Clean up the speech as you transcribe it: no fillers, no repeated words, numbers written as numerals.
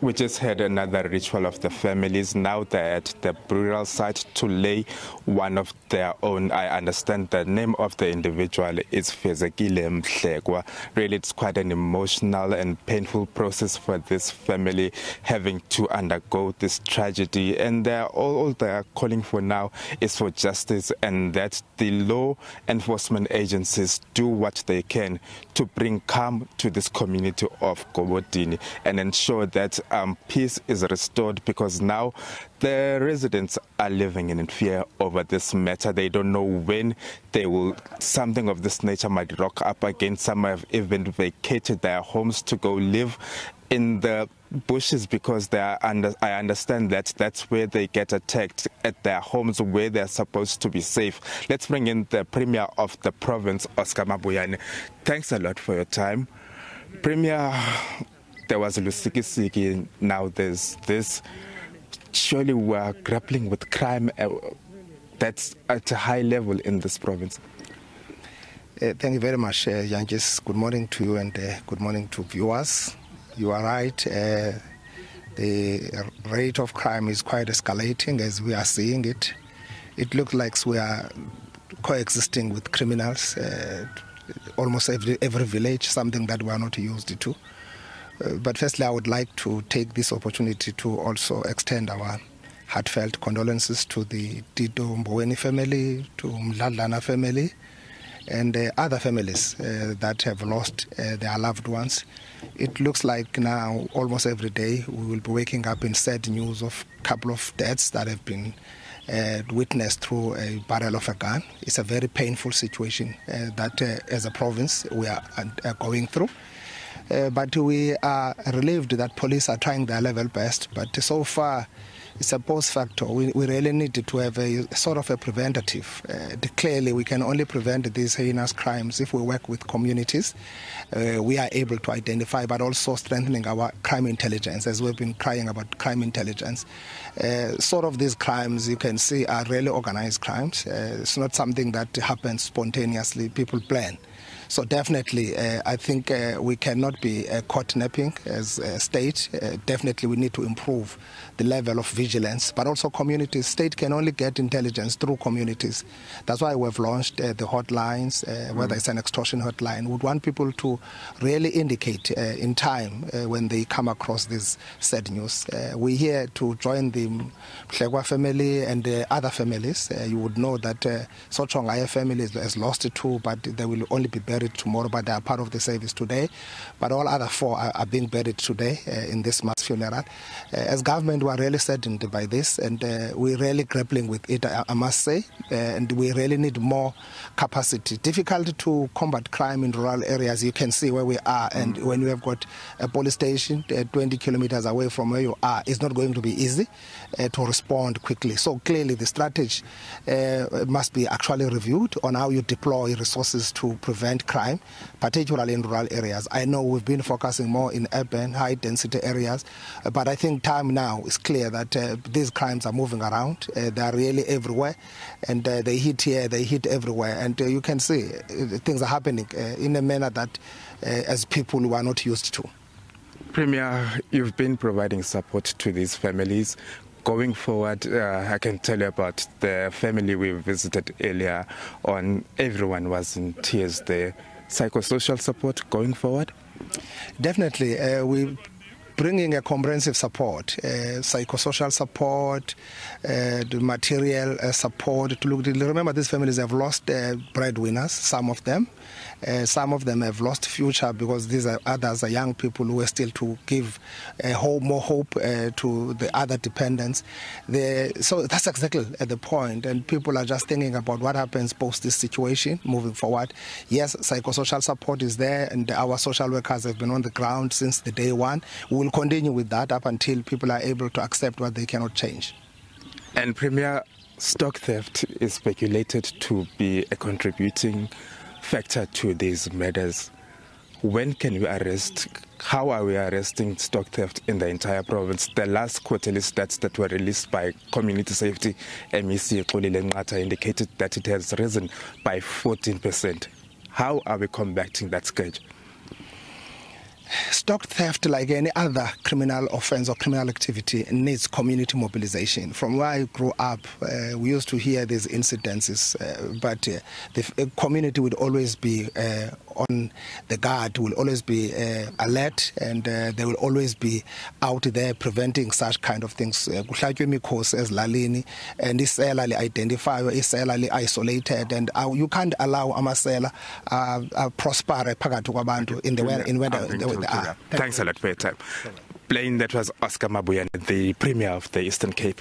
We just had another ritual of the families. Now they're at the burial site to lay one of their own. I understand the name of the individual is Fezekile Mhlekwa. Really, it's quite an emotional and painful process for this family having to undergo this tragedy. And all they are calling for now is for justice, and that the law enforcement agencies do what they can to bring calm to this community of Godini and ensure that peace is restored, because now the residents are living in fear over this matter. They don't know when something of this nature might rock up again. Some have even vacated their homes to go live in the bushes because I understand that that's where they get attacked, at their homes where they're supposed to be safe. Let's bring in the Premier of the province, Oscar Mabuyane. Thanks a lot for your time. Premier, there was Lusikisiki, now there's this. Surely we are grappling with crime that's at a high level in this province. Thank you very much, Yanjis. Good morning to you and good morning to viewers. You are right. The rate of crime is quite escalating as we are seeing it. It looks like we are coexisting with criminals almost every village, something that we are not used to. But firstly, I would like to take this opportunity to also extend our heartfelt condolences to the Tito Mboweni family, to Mladlana family, and other families that have lost their loved ones. It looks like now almost every day we will be waking up in sad news of a couple of deaths that have been witnessed through a barrel of a gun. It's a very painful situation that as a province we are going through. But we are relieved that police are trying their level best. But so far, it's a post factor. We really need to have a sort of a preventative. Clearly, we can only prevent these heinous crimes if we work with communities. We are able to identify, but also strengthening our crime intelligence, as we've been crying about crime intelligence. Sort of these crimes, you can see, are really organized crimes. It's not something that happens spontaneously. People plan. So definitely, I think we cannot be caught napping as a state. Definitely, we need to improve the level of vigilance, but also communities. State can only get intelligence through communities. That's why we've launched the hotlines, whether it's an extortion hotline. We want people to really indicate in time when they come across this sad news. We're here to join the Mhlekwa family and the other families. You would know that Sochongaya family has lost two, but they will only be buried tomorrow, but they are part of the service today. But all other four are being buried today in this mass funeral. As government, we are really saddened by this, and we're really grappling with it, I must say, and we really need more capacity. Difficult to combat crime in rural areas. You can see where we are, and when you have got a police station 20 kilometers away from where you are, it's not going to be easy to respond quickly. So clearly the strategy must be actually reviewed on how you deploy resources to prevent crime, particularly in rural areas. I know we've been focusing more in urban, high-density areas, but I think time now is clear that these crimes are moving around. They are really everywhere, and they hit here, they hit everywhere, and you can see things are happening in a manner that as people who are not used to. Premier, you've been providing support to these families. Going forward, I can tell you about the family we visited earlier on. Everyone was in tears there. Psychosocial support going forward? Definitely. We bringing a comprehensive support, psychosocial support, the material support. To look, remember, these families have lost breadwinners, some of them. Some of them have lost future because these are others are young people who are still to give more hope to the other dependents. So that's exactly at the point, and people are just thinking about what happens post this situation moving forward. Yes, psychosocial support is there, and our social workers have been on the ground since the day one. We will continue with that up until people are able to accept what they cannot change. And Premier, stock theft is speculated to be a contributing factor to these murders. When can we arrest? How are we arresting stock theft in the entire province? The last quarterly stats that were released by Community Safety MEC Xolile Nqatha indicated that it has risen by 14%. How are we combating that scourge? Stock theft, like any other criminal offense or criminal activity, needs community mobilization. From where I grew up, we used to hear these incidences, but the community would always be on the guard, will always be alert, and they will always be out there preventing such kind of things. Kuhlatywe imikhosi ezilalini, and isela li-identifywe, isela li-isolated, and you can't allow amasela prospere phakathi kwabantu in the way they are. Thanks a lot for your time. Playing that was Oscar Mabuyane, the Premier of the Eastern Cape.